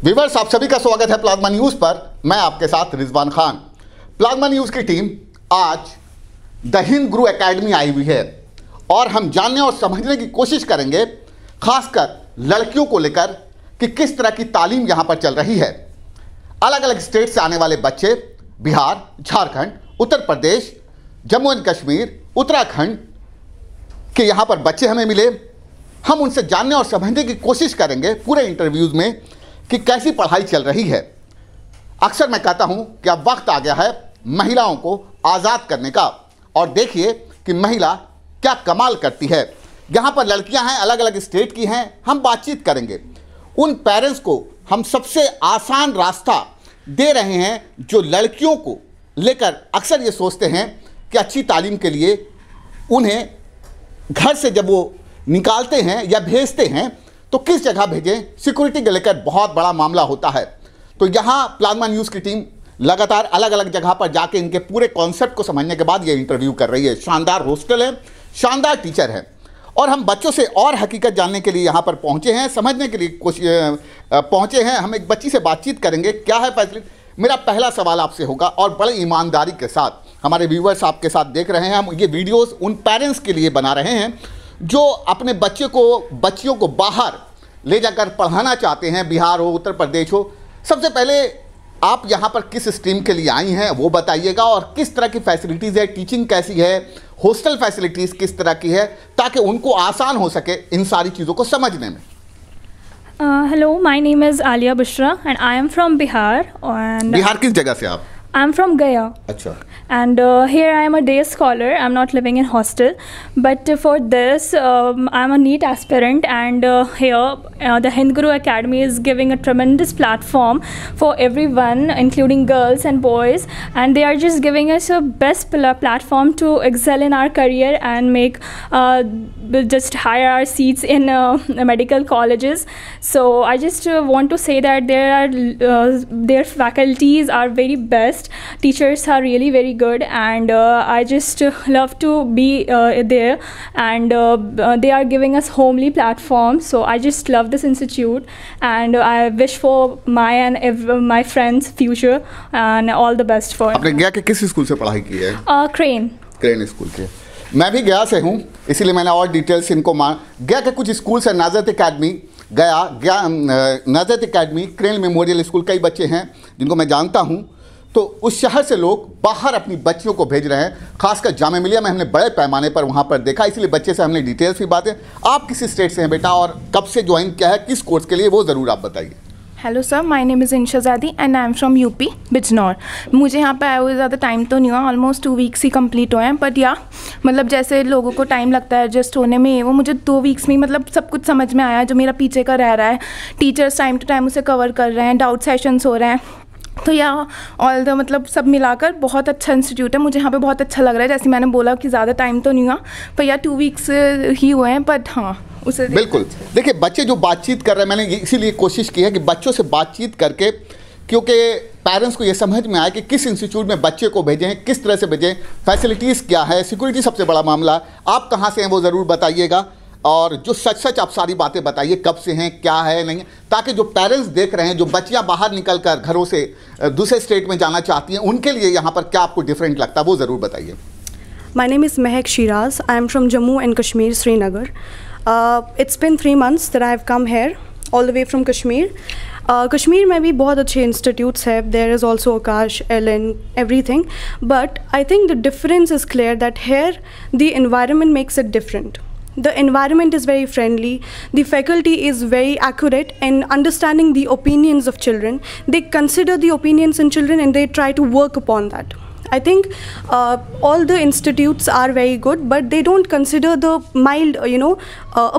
Viewers, आप सभी का स्वागत है प्लाज्मा न्यूज़ पर। मैं आपके साथ रिजवान खान। प्लाज्मा न्यूज़ की टीम आज द हिंद गुरु एकेडमी आई हुई है और हम जानने और समझने की कोशिश करेंगे खासकर लड़कियों को लेकर कि किस तरह की तालीम यहाँ पर चल रही है। अलग अलग स्टेट से आने वाले बच्चे बिहार, झारखंड, उत्तर प्रदेश, जम्मू एंड कश्मीर, उत्तराखंड के यहाँ पर बच्चे हमें मिले। हम उनसे जानने और समझने की कोशिश करेंगे पूरे इंटरव्यूज़ में कि कैसी पढ़ाई चल रही है। अक्सर मैं कहता हूँ कि अब वक्त आ गया है महिलाओं को आज़ाद करने का, और देखिए कि महिला क्या कमाल करती है। यहाँ पर लड़कियाँ हैं, अलग अलग स्टेट की हैं। हम बातचीत करेंगे। उन पेरेंट्स को हम सबसे आसान रास्ता दे रहे हैं जो लड़कियों को लेकर अक्सर ये सोचते हैं कि अच्छी तालीम के लिए उन्हें घर से जब वो निकालते हैं या भेजते हैं तो किस जगह भेजें। सिक्योरिटी को लेकर बहुत बड़ा मामला होता है। तो यहाँ प्लाज्मा न्यूज़ की टीम लगातार अलग अलग जगह पर जाके इनके पूरे कॉन्सेप्ट को समझने के बाद ये इंटरव्यू कर रही है। शानदार हॉस्टल है, शानदार टीचर है, और हम बच्चों से और हकीकत जानने के लिए यहाँ पर पहुँचे हैं, समझने के लिए पहुँचे हैं। हम एक बच्ची से बातचीत करेंगे क्या है फैसिलिटी। मेरा पहला सवाल आपसे होगा और बड़े ईमानदारी के साथ हमारे व्यूवर्स आपके साथ देख रहे हैं। हम ये वीडियोस उन पेरेंट्स के लिए बना रहे हैं जो अपने बच्चियों को बाहर ले जाकर पढ़ाना चाहते हैं, बिहार हो, उत्तर प्रदेश हो। सबसे पहले आप यहाँ पर किस स्ट्रीम के लिए आई हैं वो बताइएगा, और किस तरह की फैसिलिटीज़ है, टीचिंग कैसी है, हॉस्टल फैसिलिटीज़ किस तरह की है, ताकि उनको आसान हो सके इन सारी चीज़ों को समझने में। Hello, my name is Alia Bushra and I am from Bihar. And Bihar किस जगह से आप? I'm from Gaya. अच्छा। And here I am a day scholar. I'm not living in hostel, but for this I'm a NEET aspirant, and here the Hind Guru Academy is giving a tremendous platform for everyone, including girls and boys, and they are just giving us a best platform to excel in our career and make just higher our seats in medical colleges. So I just want to say that their faculties are very best. Teachers are really very good, and I just love to be there, and they are giving us homely platform. So I just love this institute, and I wish for my and my friends future and all the best for. आपने गया के किस school से पढ़ाई की है? Crane school के। मैं भी गया से हूँ, इसीलिए मैंने और डिटेल्स इनको गया के कुछ स्कूल से नाजरत एकेडमी गया नाजरत एकेडमी, क्रेन मेमोरियल स्कूल, कई बच्चे हैं जिनको मैं जानता हूँ। तो उस शहर से लोग बाहर अपनी बच्चियों को भेज रहे हैं, खासकर जामिया मिलिया में हमने बड़े पैमाने पर वहाँ पर देखा। इसलिए बच्चे से हमने डिटेल्स भी बातें। आप किस स्टेट से हैं बेटा, और कब से ज्वाइन किया है, किस कोर्स के लिए, वो ज़रूर आप बताइए। Hello sir, my name is Inshazadi and I am from UP Bijnor. मुझे यहाँ पे आए हुए ज़्यादा टाइम तो नहीं हुआ, ऑलमोस्ट 2 वीक्स ही कंप्लीट हुए हैं। बट या मतलब जैसे लोगों को टाइम लगता है एडजस्ट होने में, वो मुझे 2 वीक्स में ही मतलब सब कुछ समझ में आया जो मेरा पीछे का रह रहा है। टीचर्स टाइम टू टाइम उसे कवर कर रहे हैं, डाउट सेशंस हो रहे हैं। तो या ऑल द मतलब सब मिलाकर बहुत अच्छा इंस्टीट्यूट है। मुझे यहाँ पे बहुत अच्छा लग रहा है। जैसे मैंने बोला कि ज़्यादा टाइम तो नहीं हुआ, पर या 2 वीक्स ही हुए हैं। बट हाँ, उसे बिल्कुल देखिए, बच्चे जो बातचीत कर रहे हैं, मैंने इसीलिए कोशिश की है कि बच्चों से बातचीत करके, क्योंकि पेरेंट्स को ये समझ में आए कि किस इंस्टीट्यूट में बच्चे को भेजें, किस तरह से भेजें, फैसिलिटीज़ क्या है, सिक्योरिटी सबसे बड़ा मामला। आप कहाँ से हैं वो ज़रूर बताइएगा, और जो सच आप सारी बातें बताइए, कब से हैं, क्या है, नहीं, ताकि जो पेरेंट्स देख रहे हैं, जो बच्चियां बाहर निकल कर घरों से दूसरे स्टेट में जाना चाहती हैं, उनके लिए यहाँ पर क्या आपको डिफरेंट लगता है वो ज़रूर बताइए। My name is Mehak Shiraz. I am from Jammu and Kashmir, Srinagar. It's been 3 months that I have come here, all the way from Kashmir. Kashmir में भी बहुत अच्छे इंस्टीट्यूट्स है. There is also Akash, Ellen, everything. But I think the difference is clear that here the environment makes it different. The environment is very friendly. The faculty is very accurate in understanding the opinions of children. They consider the opinions in children and they try to work upon that. I think all the institutes are very good, but they don't consider the mild,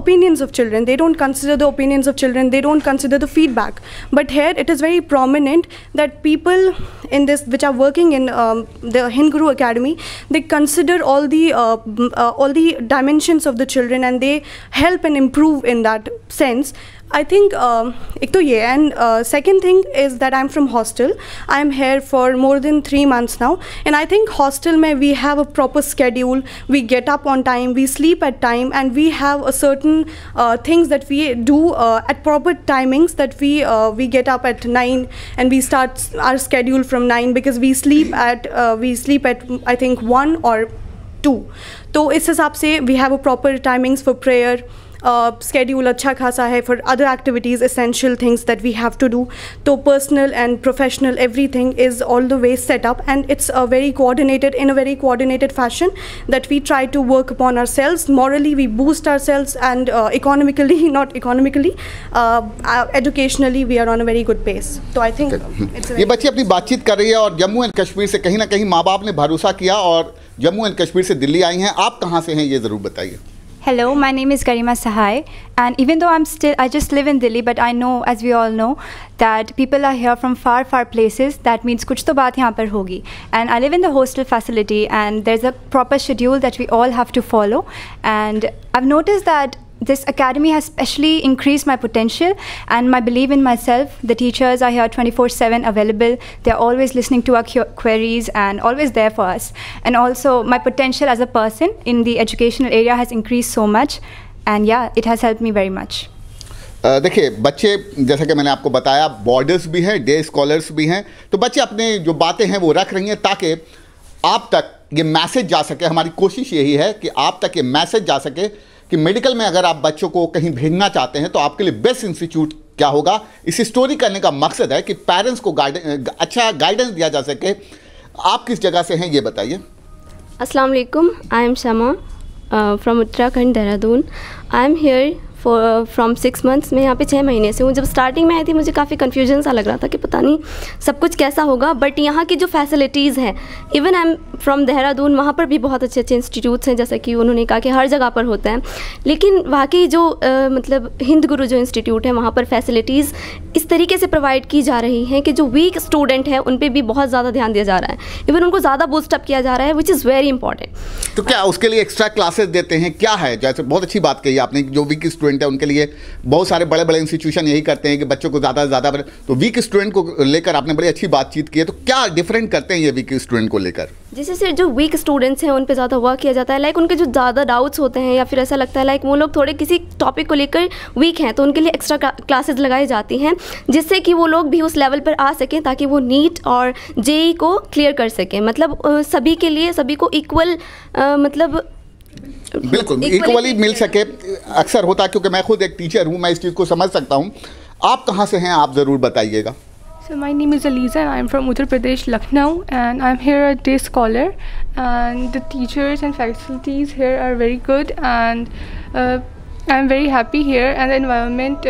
opinions of children. They don't consider the opinions of children. They don't consider the feedback. But here it is very prominent that people in this, which are working in the Hind Guru Academy, they consider all the dimensions of the children, and they help and improve in that sense. I think एक तो ये and second thing is that I'm from hostel. I'm here for more than 3 months now, and I think hostel में we have a proper schedule. We get up on time, we sleep at time, and we have a certain things that we do at proper timings. That we get up at 9 and we start our schedule from 9 because we sleep at I think 1 or 2. तो इस हिसाब से we have a proper timings for prayer. Schedule अच्छा खासा है for other activities, essential things that we have to do. तो personal and professional everything is all the way set up, and it's a very coordinated fashion that we try to work upon ourselves. Morally we boost ourselves, and educationally we are on a very good pace. तो I think ये बच्ची अपनी बातचीत कर रही है और Jammu and Kashmir से कहीं ना कहीं माँ बाप ने भरोसा किया और जम्मू एंड कश्मीर से दिल्ली आई हैं। आप कहाँ से हैं ये ज़रूर बताइए। Hello, my name is Garima Sahai, and even though I just live in Delhi, but I know, as we all know, that people are here from far places. That means कुछ तो बात यहाँ पर होगी. And I live in the hostel facility, and there's a proper schedule that we all have to follow. And I've noticed that this academy has specially increased my potential and my belief in myself. The teachers are here 24/7 available. They're always listening to our queries and always there for us. And also my potential as a person in the educational area has increased so much, and yeah, it has helped me very much. देखिए बच्चे, जैसा कि मैंने आपको बताया, borders भी हैं, day scholars भी हैं, तो बच्चे अपने जो बातें हैं वो रख रही हैं ताकि आप तक ये मैसेज जा सके। हमारी कोशिश यही है कि आप तक ये मैसेज जा सके कि मेडिकल में अगर आप बच्चों को कहीं भेजना चाहते हैं तो आपके लिए बेस्ट इंस्टीट्यूट क्या होगा। इस स्टोरी करने का मकसद है कि पेरेंट्स को अच्छा गाइडेंस दिया जा सके। आप किस जगह से हैं ये बताइए। अस्सलाम वालेकुम, I M Shama from Uttarakhand, Dehradun. I am here from 6 months। मैं यहाँ पे 6 महीने से हूँ। जब स्टार्टिंग में आई थी मुझे काफ़ी कन्फ्यूजन सा लग रहा था कि पता नहीं सब कुछ कैसा होगा, बट यहाँ की जो फैसिलिटीज़ हैं, even I am from Dehradun, वहाँ पर भी बहुत अच्छे इंस्टीट्यूट्स हैं, जैसा कि उन्होंने कहा कि हर जगह पर होता है। लेकिन वाकई जो मतलब हिंद गुरु जो इंस्टीट्यूट है, वहाँ पर फैसिलिटीज़ इस तरीके से प्रोवाइड की जा रही हैं कि जो वीक स्टूडेंट हैं उन पर भी बहुत ज़्यादा ध्यान दिया जा रहा है, इवन उनको ज़्यादा बूस्टअप किया जा रहा है, विच इज़ वेरी इंपॉर्टेंट। तो क्या उसके लिए एक्स्ट्रा क्लासेस देते हैं, क्या है? जैसे बहुत अच्छी बात कही आपने, जो वीक स्टूडेंट है उनके लिए बहुत सारे बड़े बड़े इंस्टीट्यूशन यही करते हैं कि बच्चों को ज़्यादा से ज़्यादा, तो वीक स्टूडेंट को लेकर आपने बड़ी अच्छी बातचीत की है, तो क्या डिफरेंट करते हैं ये वीक स्टूडेंट को लेकर? जैसे सिर्फ जो वीक स्टूडेंट्स हैं उन पे ज़्यादा वर्क किया जाता है, लाइक उनके जो ज़्यादा डाउट्स होते हैं या फिर ऐसा लगता है लाइक वो लोग थोड़े किसी टॉपिक को लेकर वीक हैं, तो उनके लिए एक्स्ट्रा क्लासेस लगाई जाती हैं जिससे कि वो लोग भी उस लेवल पर आ सकें ताकि वो नीट और जेईई को क्लियर कर सकें। मतलब सभी के लिए, सभी को इक्वल मतलब बिल्कुल इक्वली मिल सके। अक्सर होता है, क्योंकि मैं खुद एक टीचर हूँ, मैं इस चीज़ को समझ सकता हूँ। आप कहाँ से हैं, आप ज़रूर बताइएगा। So my name is Aliza and I am from Uttar Pradesh, Lucknow, and I am here a day scholar, and the teachers and faculties here are very good, and I am very happy here, and the environment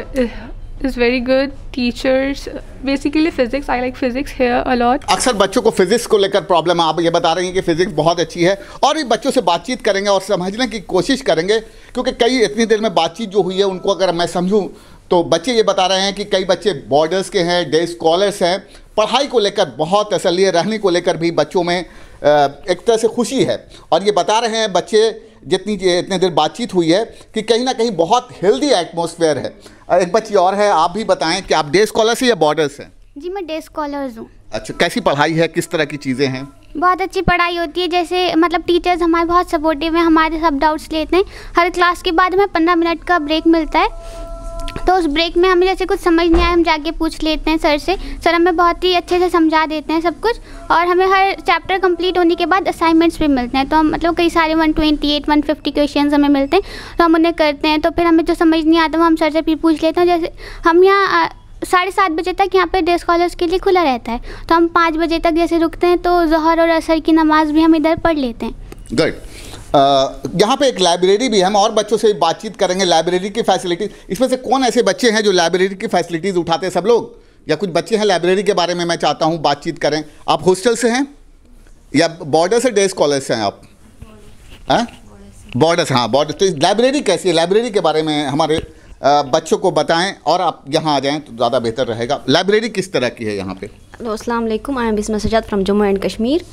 is very good. Teachers, basically physics, I like physics here a lot. अक्सर बच्चों को physics को लेकर problem है, आप ये बता रही हैं कि फिजिक्स बहुत अच्छी है, और भी बच्चों से बातचीत करेंगे और समझने की कोशिश करेंगे, क्योंकि कई इतनी देर में बातचीत जो हुई है उनको अगर मैं समझूं तो बच्चे ये बता रहे हैं कि कई बच्चे बॉर्डर्स के हैं, डे स्कॉलर्स हैं, पढ़ाई को लेकर बहुत तसल्ली है, रहने को लेकर भी बच्चों में एक तरह से खुशी है, और ये बता रहे हैं बच्चे इतने देर बातचीत हुई है कि कहीं ना कहीं बहुत हेल्दी एटमॉस्फेयर है। एक बच्ची और है, आप भी बताएं कि आप डे स्कॉलर से या बॉर्डर्स हैं? जी मैं डे स्कॉलर्स हूँ। अच्छा, कैसी पढ़ाई है, किस तरह की चीज़ें हैं? बहुत अच्छी पढ़ाई होती है, जैसे मतलब टीचर्स हमारे बहुत सपोर्टिव हैं, हमारे सब डाउट्स लेते हैं। हर क्लास के बाद हमें 15 मिनट का ब्रेक मिलता है, तो उस ब्रेक में हमें जैसे कुछ समझ नहीं आया हम जाके पूछ लेते हैं सर से। सर हमें बहुत ही अच्छे से समझा देते हैं सब कुछ, और हमें हर चैप्टर कंप्लीट होने के बाद असाइनमेंट्स भी मिलते हैं। तो हम मतलब कई सारे 128-150 क्वेश्चंस हमें मिलते हैं, तो हम उन्हें करते हैं। तो फिर हमें जो समझ नहीं आता वो हम सर से फिर पूछ लेते हैं। जैसे हम यहाँ 7:30 बजे तक यहाँ पे डे स्कॉलर्स के लिए खुला रहता है, तो हम 5 बजे तक जैसे रुकते हैं, तो ज़ोहर और असर की नमाज़ भी हम इधर पढ़ लेते हैं। गुड। यहाँ पे एक लाइब्रेरी भी है, हम और बच्चों से बातचीत करेंगे लाइब्रेरी की फैसिलिटीज़। इसमें से कौन ऐसे बच्चे हैं जो लाइब्रेरी की फैसिलिटीज़ उठाते हैं? सब लोग, या कुछ बच्चे हैं लाइब्रेरी के बारे में मैं चाहता हूँ बातचीत करें। आप हॉस्टल से हैं या बॉर्डर से, डे स्कॉलर से हैं आप? हैं बॉर्डर से? हाँ बॉर्डर। तो लाइब्रेरी कैसी है, लाइब्रेरी के बारे में हमारे बच्चों को बताएं, और आप यहाँ आ जाएं तो ज़्यादा बेहतर रहेगा। लाइब्रेरी किस तरह की है यहाँ पे? अस्सलाम वालेकुम, I am Bisma Sajad from Jammu and Kashmir.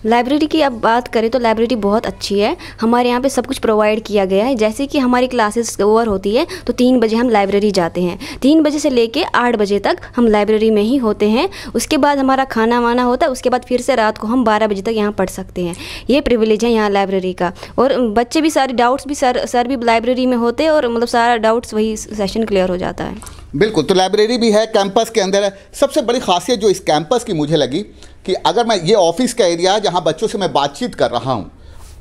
Library की अब बात करें तो लाइब्रेरी बहुत अच्छी है। हमारे यहाँ पे सब कुछ प्रोवाइड किया गया है। जैसे कि हमारी क्लासेस ओवर होती है तो 3 बजे हम लाइब्रेरी जाते हैं। 3 बजे से लेके 8 बजे तक हम लाइब्रेरी में ही होते हैं। उसके बाद हमारा खाना वाना होता है। उसके बाद फिर से रात को हम 12 बजे तक यहाँ पढ़ सकते हैं। ये प्रिविलेज है यहाँ लाइब्रेरी का। और बच्चे भी सारे डाउट्स भी सर भी लाइब्रेरी में होते हैं और मतलब सारा डाउट्स वही सेशन क्लियर हो जाता है। बिल्कुल, तो लाइब्रेरी भी है, कैंपस के अंदर है। सबसे बड़ी खासियत जो इस कैंपस की मुझे लगी कि अगर मैं ये ऑफिस का एरिया जहाँ बच्चों से मैं बातचीत कर रहा हूँ,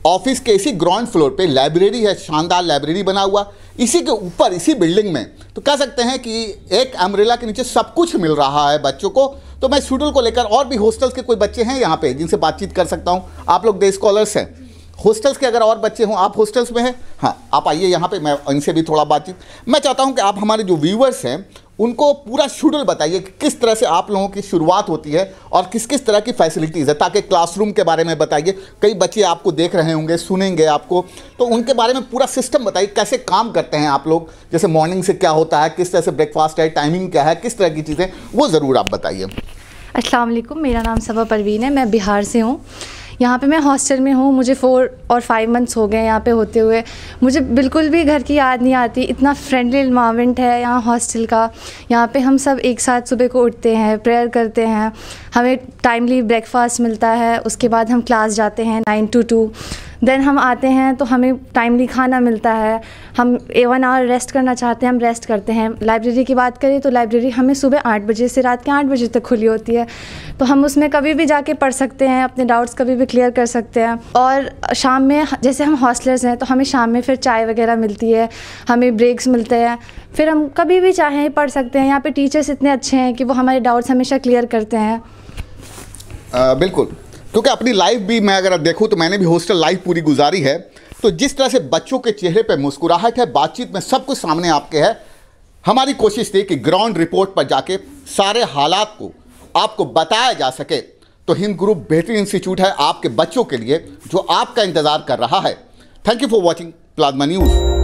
ऑफिस के इसी ग्राउंड फ्लोर पे लाइब्रेरी है, शानदार लाइब्रेरी बना हुआ। इसी के ऊपर इसी बिल्डिंग में तो कह सकते हैं कि एक अम्ब्रेला के नीचे सब कुछ मिल रहा है बच्चों को। तो मैं स्टूडेंट को लेकर, और भी हॉस्टल्स के कोई बच्चे हैं यहाँ पे जिनसे बातचीत कर सकता हूँ? आप लोग डे स्कॉलर्स हैं, हॉस्टल्स के अगर और बच्चे हों, आप हॉस्टल्स में हैं? हाँ, आप आइए यहाँ पे, मैं इनसे भी थोड़ा बातचीत। मैं चाहता हूँ कि आप हमारे जो व्यूअर्स हैं उनको पूरा शेड्यूल बताइए कि किस तरह से आप लोगों की शुरुआत होती है और किस किस तरह की फैसिलिटीज़ है, ताकि क्लासरूम के बारे में बताइए। कई बच्चे आपको देख रहे होंगे, सुनेंगे आपको, तो उनके बारे में पूरा सिस्टम बताइए, कैसे काम करते हैं आप लोग। जैसे मॉर्निंग से क्या होता है, किस तरह से ब्रेकफास्ट है, टाइमिंग क्या है, किस तरह की चीज़ें, वो ज़रूर आप बताइए। अस्सलाम वालेकुम, मेरा नाम सबा परवीन है, मैं बिहार से हूँ। यहाँ पे मैं हॉस्टल में हूँ। मुझे 4 और 5 मंथ्स हो गए यहाँ पे होते हुए। मुझे बिल्कुल भी घर की याद नहीं आती। इतना फ्रेंडली एनवायरनमेंट है यहाँ हॉस्टल का। यहाँ पे हम सब एक साथ सुबह को उठते हैं, प्रेयर करते हैं, हमें टाइमली ब्रेकफास्ट मिलता है। उसके बाद हम क्लास जाते हैं 9 to 2। देन हम आते हैं तो हमें टाइमली खाना मिलता है। हम 1 आवर रेस्ट करना चाहते हैं, हम रेस्ट करते हैं। लाइब्रेरी की बात करें तो लाइब्रेरी हमें सुबह 8 बजे से रात के 8 बजे तक खुली होती है। तो हम उसमें कभी भी जाके पढ़ सकते हैं, अपने डाउट्स कभी भी क्लियर कर सकते हैं। और शाम में, जैसे हम हॉस्टलर्स हैं तो हमें शाम में फिर चाय वगैरह मिलती है, हमें ब्रेक्स मिलते हैं, फिर हम कभी भी चाहें पढ़ सकते हैं। यहाँ पे टीचर्स इतने अच्छे हैं कि वो हमारे डाउट्स हमेशा क्लियर करते हैं। बिल्कुल, क्योंकि अपनी लाइफ भी मैं अगर देखूँ तो मैंने भी हॉस्टल लाइफ पूरी गुजारी है। तो जिस तरह से बच्चों के चेहरे पे मुस्कुराहट है, बातचीत में सब कुछ सामने आपके है। हमारी कोशिश थी कि ग्राउंड रिपोर्ट पर जाके सारे हालात को आपको बताया जा सके। तो हिंद गुरु बेहतरीन इंस्टीट्यूट है आपके बच्चों के लिए, जो आपका इंतज़ार कर रहा है। Thank you for watching plasma news.